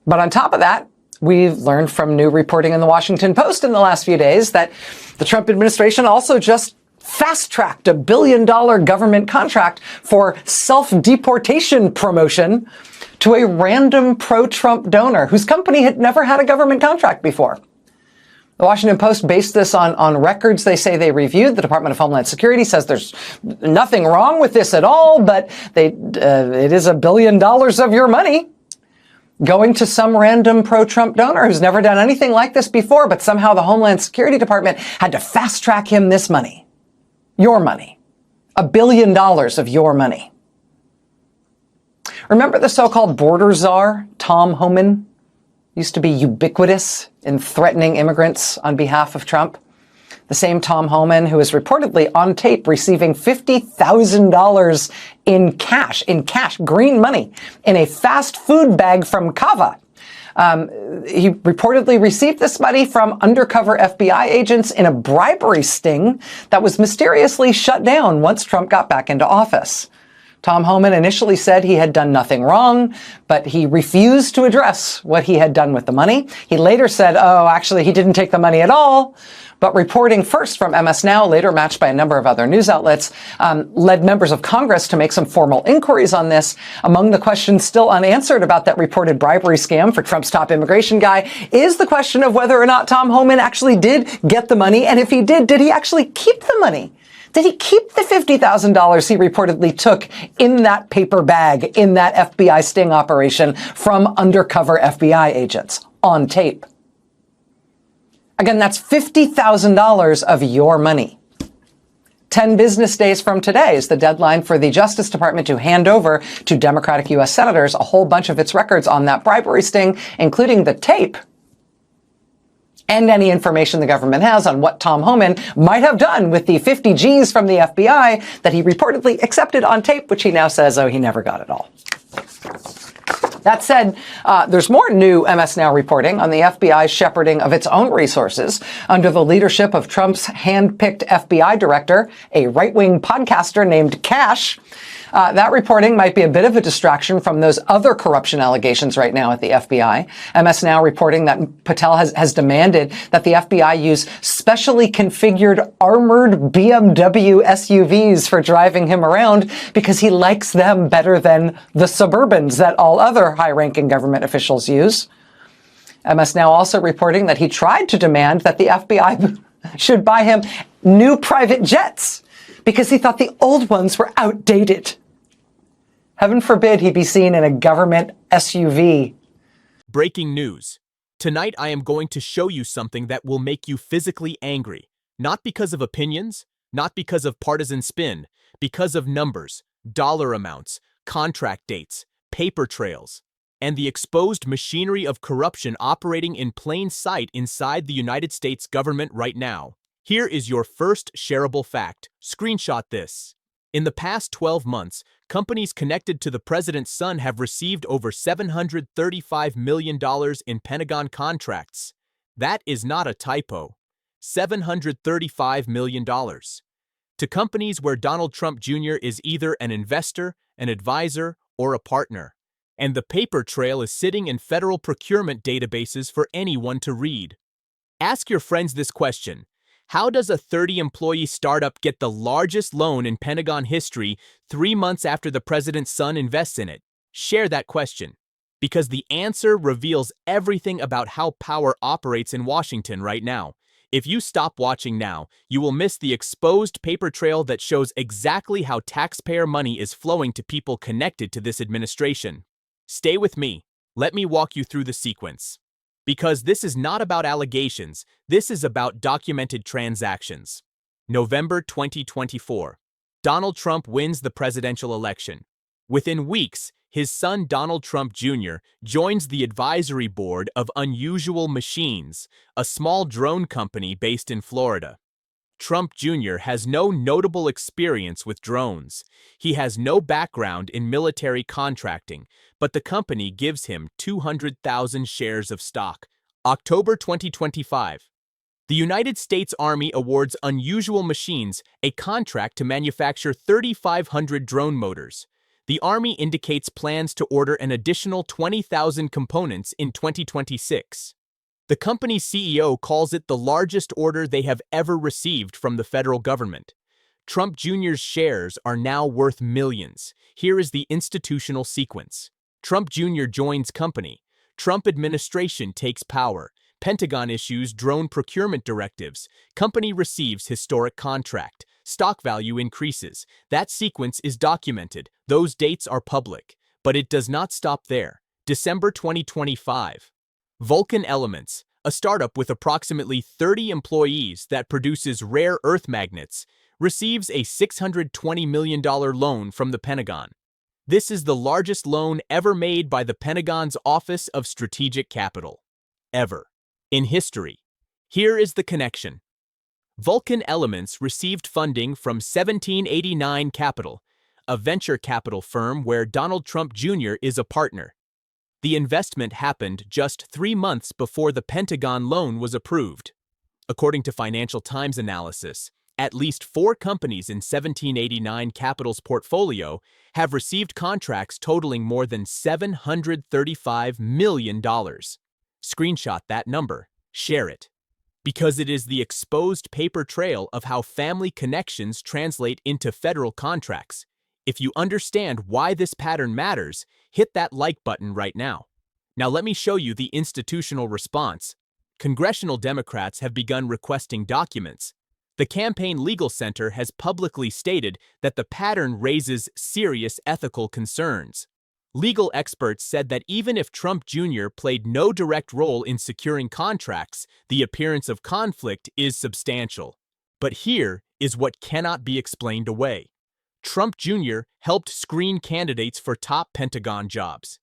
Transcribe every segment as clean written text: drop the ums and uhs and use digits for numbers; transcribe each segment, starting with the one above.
But on top of that, we've learned from new reporting in the Washington Post in the last few days that the Trump administration also just fast-tracked $1 billion government contract for self-deportation promotion to a random pro-Trump donor whose company had never had a government contract before. The Washington Post based this on records they say they reviewed. The Department of Homeland Security says there's nothing wrong with this at all, but it is $1 billion of your money going to some random pro-Trump donor who's never done anything like this before, but somehow the Homeland Security Department had to fast-track him this money. Your money. $1 billion of your money. Remember the so-called border czar, Tom Homan? Used to be ubiquitous in threatening immigrants on behalf of Trump. The same Tom Homan who is reportedly on tape receiving $50,000 in cash, green money, in a fast food bag from Cava. He reportedly received this money from undercover FBI agents in a bribery sting that was mysteriously shut down once Trump got back into office. Tom Homan initially said he had done nothing wrong, but he refused to address what he had done with the money. He later said, oh, actually, he didn't take the money at all. But reporting first from MS Now, later matched by a number of other news outlets, led members of Congress to make some formal inquiries on this. Among the questions still unanswered about that reported bribery scam for Trump's top immigration guy is the question of whether or not Tom Homan actually did get the money. And if he did he actually keep the money? Did he keep the $50,000 he reportedly took in that paper bag in that FBI sting operation from undercover FBI agents on tape? Again, that's $50,000 of your money. 10 business days from today is the deadline for the Justice Department to hand over to Democratic U.S. senators a whole bunch of its records on that bribery sting, including the tape and any information the government has on what Tom Homan might have done with the 50 G's from the FBI that he reportedly accepted on tape, which he now says, oh, he never got it all. That said, there's more new MS Now reporting on the FBI's shepherding of its own resources under the leadership of Trump's hand-picked FBI director, a right-wing podcaster named Cash. That reporting might be a bit of a distraction from those other corruption allegations right now at the FBI. MS Now reporting that Patel has demanded that the FBI use specially configured armored BMW SUVs for driving him around because he likes them better than the Suburbans that all other high-ranking government officials use. MS Now also reporting that he tried to demand that the FBI should buy him new private jets because he thought the old ones were outdated. Heaven forbid he be seen in a government SUV. Breaking news. Tonight I am going to show you something that will make you physically angry. Not because of opinions, not because of partisan spin, because of numbers, dollar amounts, contract dates, paper trails, and the exposed machinery of corruption operating in plain sight inside the United States government right now. Here is your first shareable fact. Screenshot this. In the past 12 months, companies connected to the president's son have received over $735 million in Pentagon contracts. That is not a typo. $735 million. To companies where Donald Trump Jr. is either an investor, an advisor, or a partner. And the paper trail is sitting in federal procurement databases for anyone to read. Ask your friends this question. How does a 30-employee startup get the largest loan in Pentagon history 3 months after the president's son invests in it? Share that question, because the answer reveals everything about how power operates in Washington right now. If you stop watching now, you will miss the exposed paper trail that shows exactly how taxpayer money is flowing to people connected to this administration. Stay with me. Let me walk you through the sequence. Because this is not about allegations, this is about documented transactions. November 2024. Donald Trump wins the presidential election. Within weeks, his son Donald Trump Jr. joins the advisory board of Unusual Machines, a small drone company based in Florida. Trump Jr. has no notable experience with drones. He has no background in military contracting, but the company gives him 200,000 shares of stock. October 2025. The United States Army awards Unusual Machines a contract to manufacture 3,500 drone motors. The Army indicates plans to order an additional 20,000 components in 2026. The company's CEO calls it the largest order they have ever received from the federal government. Trump Jr.'s shares are now worth millions. Here is the institutional sequence. Trump Jr. joins company. Trump administration takes power. Pentagon issues drone procurement directives. Company receives historic contract. Stock value increases. That sequence is documented. Those dates are public. But it does not stop there. December 2025. Vulcan Elements, a startup with approximately 30 employees that produces rare earth magnets, receives a $620 million loan from the Pentagon. This is the largest loan ever made by the Pentagon's Office of Strategic Capital. Ever. In history. Here is the connection. Vulcan Elements received funding from 1789 Capital, a venture capital firm where Donald Trump Jr. is a partner. The investment happened just 3 months before the Pentagon loan was approved. According to Financial Times analysis, at least 4 companies in 1789 Capital's portfolio have received contracts totaling more than $735 million. Screenshot that number. Share it. Because it is the exposed paper trail of how family connections translate into federal contracts. If you understand why this pattern matters, hit that like button right now. Now let me show you the institutional response. Congressional Democrats have begun requesting documents. The Campaign Legal Center has publicly stated that the pattern raises serious ethical concerns. Legal experts said that even if Trump Jr. played no direct role in securing contracts, the appearance of conflict is substantial. But here is what cannot be explained away. Trump Jr. helped screen candidates for top Pentagon jobs.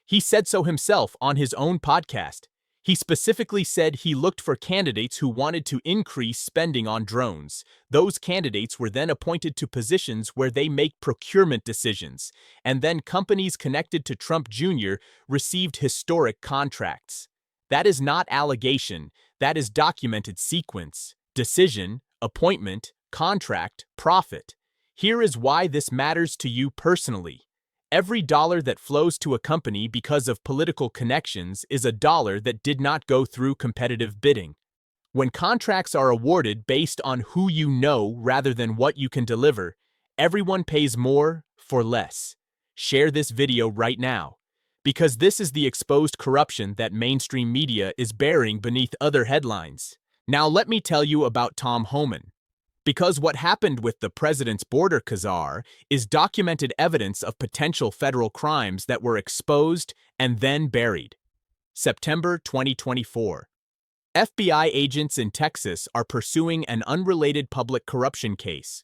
He said so himself on his own podcast. He specifically said he looked for candidates who wanted to increase spending on drones. Those candidates were then appointed to positions where they make procurement decisions, and then companies connected to Trump Jr. received historic contracts. That is not allegation, that is documented sequence, decision, appointment, contract, profit. Here is why this matters to you personally. Every dollar that flows to a company because of political connections is a dollar that did not go through competitive bidding. When contracts are awarded based on who you know rather than what you can deliver, everyone pays more for less. Share this video right now, because this is the exposed corruption that mainstream media is burying beneath other headlines. Now let me tell you about Tom Homan. Because what happened with the president's border Khazar is documented evidence of potential federal crimes that were exposed and then buried. September 2024. FBI agents in Texas are pursuing an unrelated public corruption case.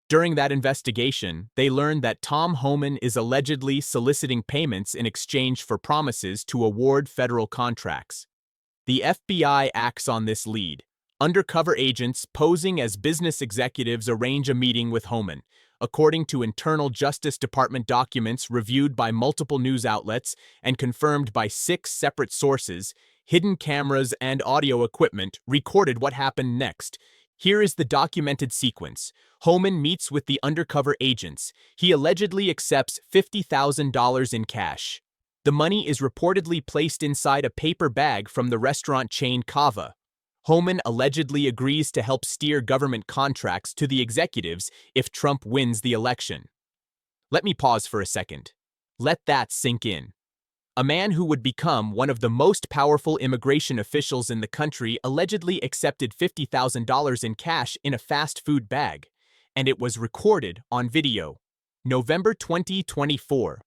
During that investigation, they learned that Tom Homan is allegedly soliciting payments in exchange for promises to award federal contracts. The FBI acts on this lead. Undercover agents posing as business executives arrange a meeting with Homan. According to internal Justice Department documents reviewed by multiple news outlets and confirmed by 6 separate sources, hidden cameras and audio equipment recorded what happened next. Here is the documented sequence. Homan meets with the undercover agents. He allegedly accepts $50,000 in cash. The money is reportedly placed inside a paper bag from the restaurant chain Cava. Homan allegedly agrees to help steer government contracts to the executives if Trump wins the election. Let me pause for a second. Let that sink in. A man who would become one of the most powerful immigration officials in the country allegedly accepted $50,000 in cash in a fast food bag, and it was recorded on video. November 2024.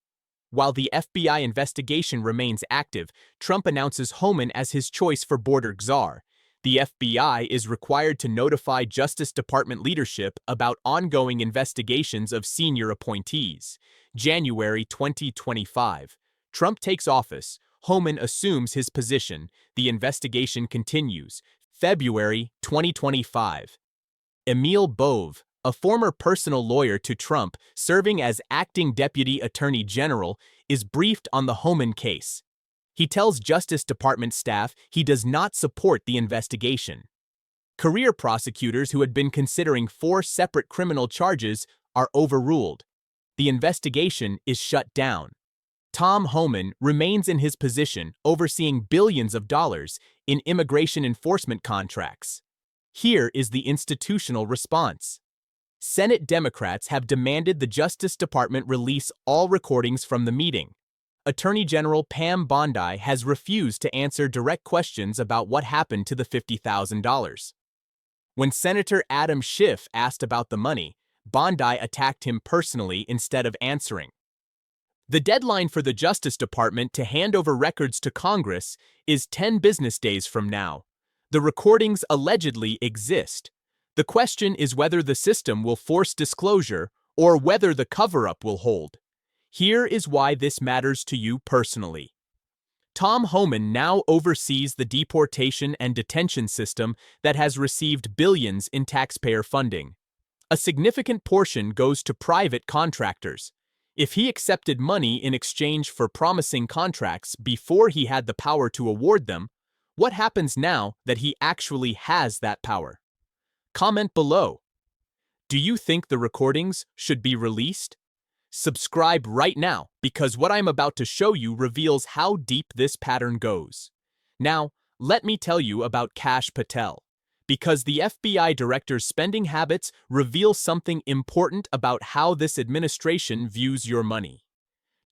While the FBI investigation remains active, Trump announces Homan as his choice for border czar. The FBI is required to notify Justice Department leadership about ongoing investigations of senior appointees. January 2025. Trump takes office. Homan assumes his position. The investigation continues. February 2025. Emil Bove, a former personal lawyer to Trump serving as acting deputy attorney general, is briefed on the Homan case. He tells Justice Department staff he does not support the investigation. Career prosecutors who had been considering 4 separate criminal charges are overruled. the investigation is shut down. Tom Homan remains in his position, overseeing billions of dollars in immigration enforcement contracts. Here is the institutional response. Senate Democrats have demanded the Justice Department release all recordings from the meeting. Attorney General Pam Bondi has refused to answer direct questions about what happened to the $50,000. When Senator Adam Schiff asked about the money, Bondi attacked him personally instead of answering. The deadline for the Justice Department to hand over records to Congress is 10 business days from now. The recordings allegedly exist. The question is whether the system will force disclosure or whether the cover-up will hold. Here is why this matters to you personally. Tom Homan now oversees the deportation and detention system that has received billions in taxpayer funding. A significant portion goes to private contractors. If he accepted money in exchange for promising contracts before he had the power to award them, what happens now that he actually has that power? Comment below. Do you think the recordings should be released? Subscribe right now because what I'm about to show you reveals how deep this pattern goes. Now, let me tell you about Kash Patel, because the FBI director's spending habits reveal something important about how this administration views your money.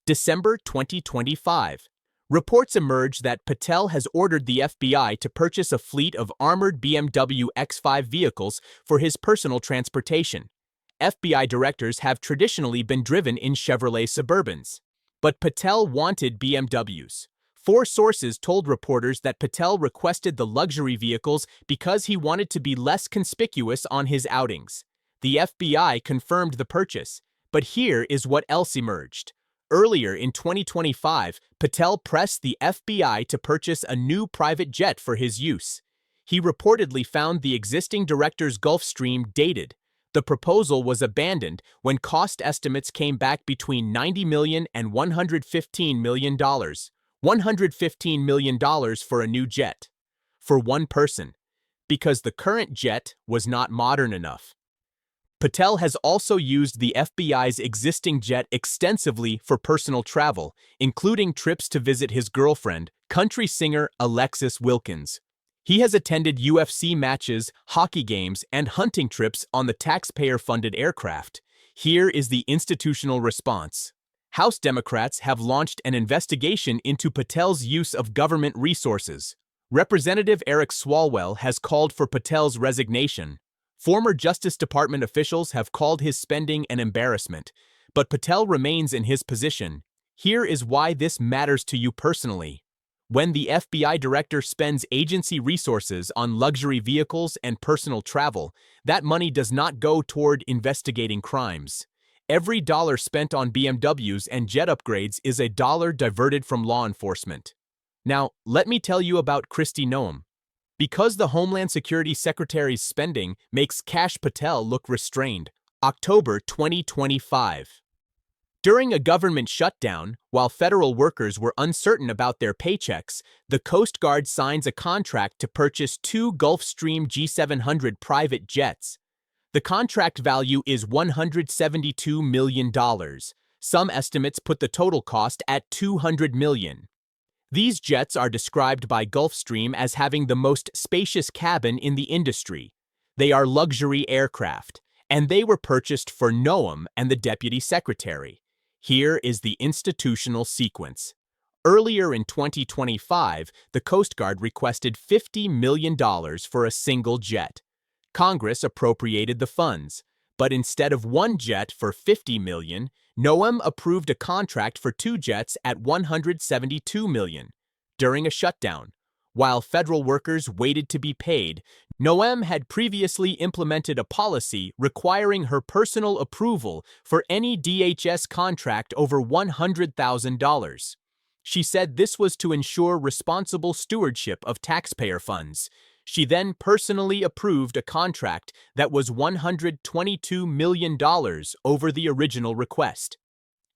December 2025. Reports emerge that Patel has ordered the FBI to purchase a fleet of armored BMW X5 vehicles for his personal transportation. FBI directors have traditionally been driven in Chevrolet Suburbans. But Patel wanted BMWs. 4 sources told reporters that Patel requested the luxury vehicles because he wanted to be less conspicuous on his outings. The FBI confirmed the purchase, but here is what else emerged. Earlier in 2025, Patel pressed the FBI to purchase a new private jet for his use. He reportedly found the existing director's Gulfstream dated. The proposal was abandoned when cost estimates came back between $90 million and $115 million. $115 million for a new jet. For one person. Because the current jet was not modern enough. Patel has also used the FBI's existing jet extensively for personal travel, including trips to visit his girlfriend, country singer Alexis Wilkins. He has attended UFC matches, hockey games, and hunting trips on the taxpayer-funded aircraft. Here is the institutional response. House Democrats have launched an investigation into Patel's use of government resources. Representative Eric Swalwell has called for Patel's resignation. Former Justice Department officials have called his spending an embarrassment, but Patel remains in his position. Here is why this matters to you personally. When the FBI director spends agency resources on luxury vehicles and personal travel, that money does not go toward investigating crimes. Every dollar spent on BMWs and jet upgrades is a dollar diverted from law enforcement. Now, let me tell you about Kristi Noem. Because the Homeland Security Secretary's spending makes Kash Patel look restrained. October 2025. During a government shutdown, while federal workers were uncertain about their paychecks, the Coast Guard signs a contract to purchase 2 Gulfstream G700 private jets. The contract value is $172 million. Some estimates put the total cost at $200 million. These jets are described by Gulfstream as having the most spacious cabin in the industry. They are luxury aircraft, and they were purchased for Noem and the Deputy Secretary. Here is the institutional sequence. Earlier in 2025, the Coast Guard requested $50 million for a single jet. Congress appropriated the funds, but instead of 1 jet for $50 million, Noem approved a contract for 2 jets at $172 million. During a shutdown, while federal workers waited to be paid, Noem had previously implemented a policy requiring her personal approval for any DHS contract over $100,000. She said this was to ensure responsible stewardship of taxpayer funds. She then personally approved a contract that was $122 million over the original request.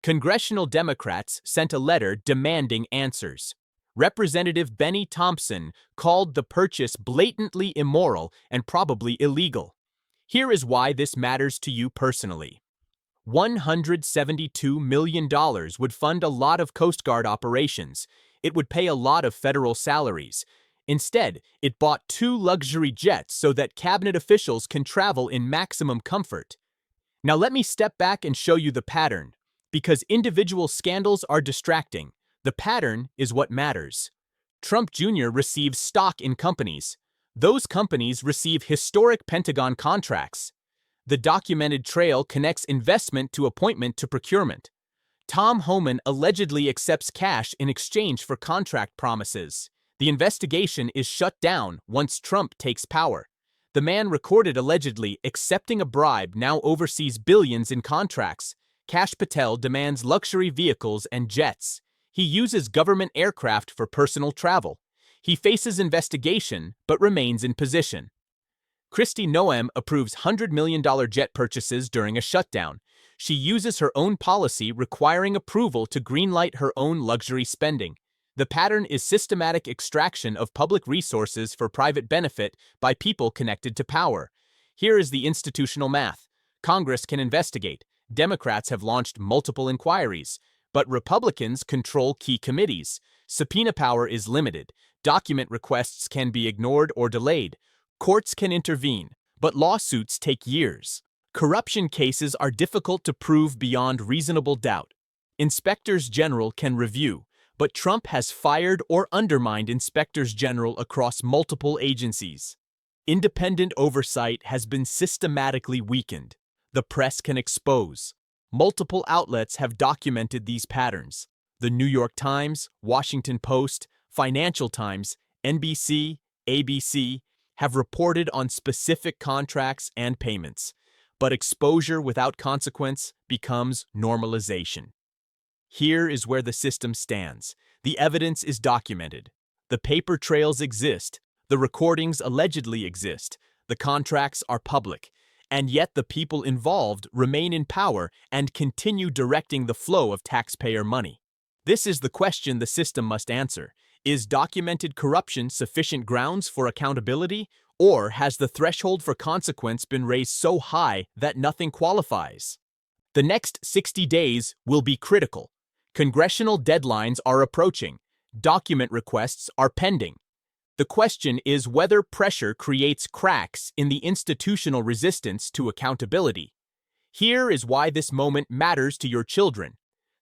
Congressional Democrats sent a letter demanding answers. Representative Benny Thompson called the purchase blatantly immoral and probably illegal. Here is why this matters to you personally. $172 million would fund a lot of Coast Guard operations. It would pay a lot of federal salaries. Instead, it bought 2 luxury jets so that cabinet officials can travel in maximum comfort. Now let me step back and show you the pattern. Because individual scandals are distracting, the pattern is what matters. Trump Jr. receives stock in companies. Those companies receive historic Pentagon contracts. The documented trail connects investment to appointment to procurement. Tom Homan allegedly accepts cash in exchange for contract promises. The investigation is shut down once Trump takes power. The man recorded allegedly accepting a bribe now oversees billions in contracts. Kash Patel demands luxury vehicles and jets. He uses government aircraft for personal travel. He faces investigation but remains in position. Kristi Noem approves $100 million jet purchases during a shutdown. She uses her own policy requiring approval to greenlight her own luxury spending. The pattern is systematic extraction of public resources for private benefit by people connected to power. Here is the institutional math. Congress can investigate. Democrats have launched multiple inquiries, but Republicans control key committees. Subpoena power is limited. Document requests can be ignored or delayed. Courts can intervene, but lawsuits take years. Corruption cases are difficult to prove beyond reasonable doubt. Inspectors general can review, but Trump has fired or undermined inspectors general across multiple agencies. Independent oversight has been systematically weakened. The press can expose. Multiple outlets have documented these patterns. The New York Times, Washington Post, Financial Times, NBC, ABC have reported on specific contracts and payments, but exposure without consequence becomes normalization. Here is where the system stands. The evidence is documented. The paper trails exist. The recordings allegedly exist. The contracts are public. And yet the people involved remain in power and continue directing the flow of taxpayer money. This is the question the system must answer. Is documented corruption sufficient grounds for accountability, or has the threshold for consequence been raised so high that nothing qualifies? The next 60 days will be critical. Congressional deadlines are approaching. Document requests are pending. The question is whether pressure creates cracks in the institutional resistance to accountability. Here is why this moment matters to your children.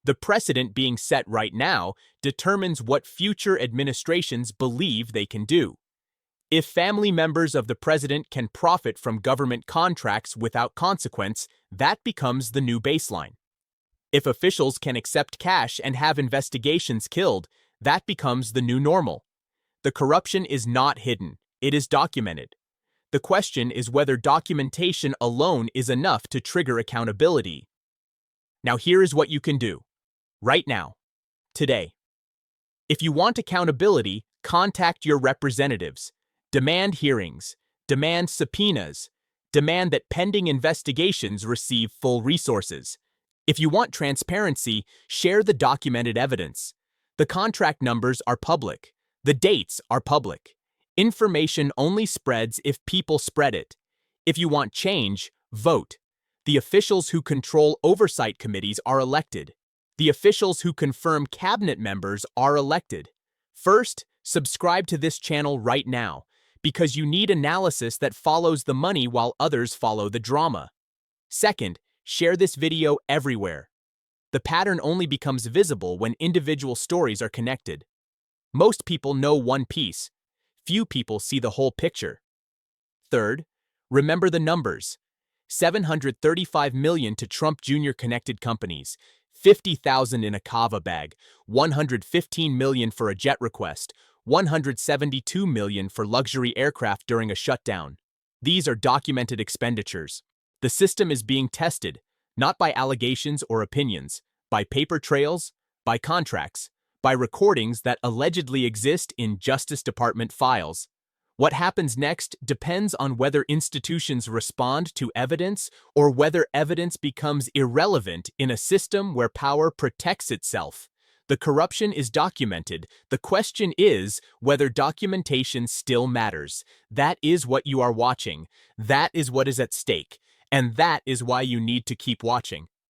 The precedent being set right now determines what future administrations believe they can do. If family members of the president can profit from government contracts without consequence, that becomes the new baseline. If officials can accept cash and have investigations killed, that becomes the new normal. The corruption is not hidden, it is documented. The question is whether documentation alone is enough to trigger accountability. Now here is what you can do. Right now. Today. If you want accountability, contact your representatives. Demand hearings. Demand subpoenas. Demand that pending investigations receive full resources. If you want transparency, share the documented evidence. The contract numbers are public. The dates are public. Information only spreads if people spread it. If you want change, vote. The officials who control oversight committees are elected. The officials who confirm cabinet members are elected. First, subscribe to this channel right now, because you need analysis that follows the money while others follow the drama. Second, share this video everywhere. The pattern only becomes visible when individual stories are connected. Most people know one piece. Few people see the whole picture. Third, remember the numbers. $735 million to Trump Jr. connected companies, $50,000 in a kava bag, $115 million for a jet request, $172 million for luxury aircraft during a shutdown. These are documented expenditures. The system is being tested, not by allegations or opinions, by paper trails, by contracts, by recordings that allegedly exist in Justice Department files. What happens next depends on whether institutions respond to evidence or whether evidence becomes irrelevant in a system where power protects itself. The corruption is documented. The question is whether documentation still matters. That is what you are watching. That is what is at stake. And that is why you need to keep watching.